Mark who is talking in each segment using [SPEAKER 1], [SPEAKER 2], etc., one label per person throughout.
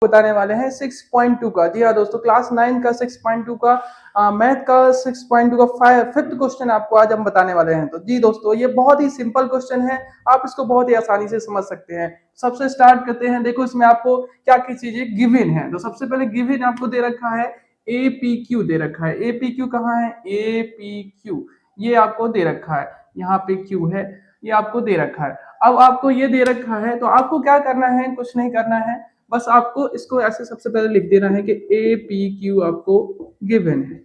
[SPEAKER 1] बताने वाले हैं 6.2 का। जी हाँ दोस्तों, क्लास 9 का 6.2 का मैथ का 6.2 का फिफ्थ क्वेश्चन आपको आज हम बताने वाले हैं। तो जी दोस्तों, ये बहुत ही सिंपल क्वेश्चन है, आप इसको बहुत ही आसानी से समझ सकते हैं। सबसे स्टार्ट करते हैं। देखो इसमें आपको क्या क्या चीजें गिवन है। तो सबसे पहले गिवन आपको दे रखा है APQ दे रखा है। APQ कहाँ है? APQ ये आपको दे रखा है, यहाँ पे Q है, ये आपको दे रखा है। अब आपको ये दे रखा है तो आपको क्या करना है? कुछ नहीं करना है, बस आपको इसको ऐसे सबसे पहले लिख देना है कि APQ आपको गिवन है,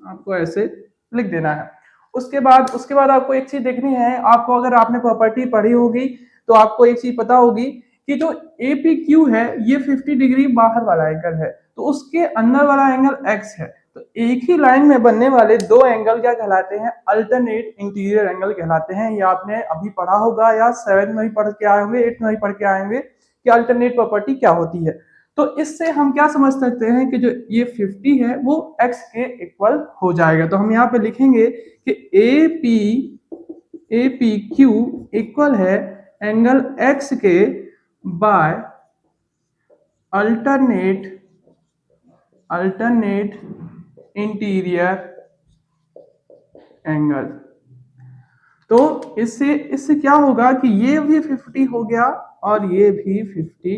[SPEAKER 1] आपको ऐसे लिख देना है। उसके बाद आपको एक चीज देखनी है। आपको अगर आपने प्रॉपर्टी पढ़ी होगी तो आपको एक चीज पता होगी कि जो APQ है ये 50 डिग्री बाहर वाला एंगल है, तो उसके अंदर वाला एंगल X है। तो एक ही लाइन में बनने वाले दो एंगल क्या कहलाते हैं? अल्टरनेट इंटीरियर एंगल कहलाते हैं। ये आपने अभी पढ़ा होगा या 7 में भी पढ़ के आए होंगे, 8 में भी पढ़ के आए होंगे कि अल्टरनेट प्रॉपर्टी क्या होती है। तो इससे हम क्या समझ सकते हैं कि जो ये 50 है वो x के इक्वल हो जाएगा। तो हम यहाँ पे लिखेंगे कि APQ इक्वल है एंगल x के बाय अल्टरनेट इंटीरियर एंगल। तो इससे क्या होगा कि ये भी 50 हो गया और ये भी 50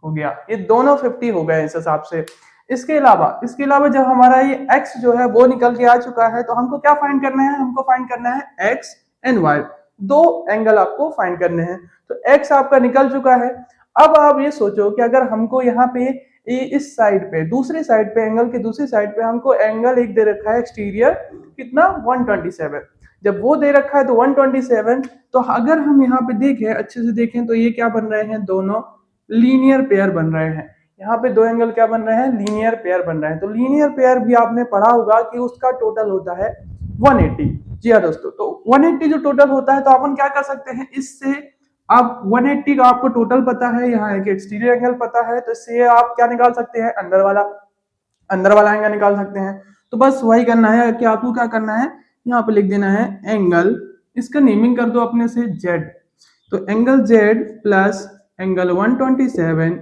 [SPEAKER 1] हो गया, ये दोनों 50 हो गए इस हिसाब से। इसके अलावा जब हमारा ये x जो है वो निकल के आ चुका है, तो हमको क्या फाइंड करना है? हमको फाइंड करना है x एंड y, दो एंगल आपको फाइंड करने हैं। तो x आपका निकल चुका है। अब आप ये सोचो कि अगर हमको यहाँ पे इस साइड पे, दूसरी साइड पे, एंगल की दूसरी साइड पे हमको एंगल एक दे रखा है एक्सटीरियर, कितना? 127। जब वो दे रखा है तो 127, तो अगर हम यहाँ पे देखें, अच्छे से देखें, तो ये क्या बन रहे हैं? दोनों लीनियर पेयर बन रहे हैं। यहाँ पे दो एंगल क्या बन रहे हैं? लीनियर पेयर बन रहे हैं। तो लीनियर पेयर भी आपने पढ़ा होगा कि उसका टोटल होता है 180। जी हाँ दोस्तों, तो 180 जो टोटल होता है, तो अपन क्या कर सकते हैं इससे? आप 180 का आपको टोटल पता है, यहाँ एक एक्सटीरियर एंगल पता है, तो इससे आप क्या निकाल सकते हैं? अंदर वाला एंगल निकाल सकते हैं। तो बस वही करना है कि आपको क्या करना है, यहाँ पे लिख देना है एंगल, इसका नेमिंग कर दो अपने से Z। तो angle Z plus angle 127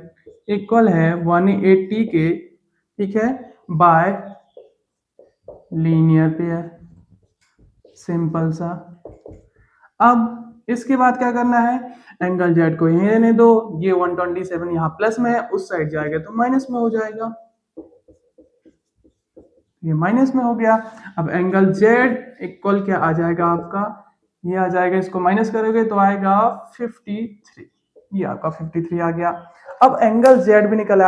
[SPEAKER 1] equal है 180 के, ठीक है, बाय लीनियर पेयर। सिंपल सा। अब इसके बाद क्या करना है? एंगल Z को यहीं रहने दो, ये 127 यहाँ प्लस में है, उस साइड जाएगा तो माइनस में हो जाएगा, ये माइनस में हो गया। अब एंगल Z इक्वल क्या आ जाएगा आपका? ये आ जाएगा, इसको माइनस करोगे तो आएगा 53, ये आपका 53 आ गया। अब एंगल Z भी निकल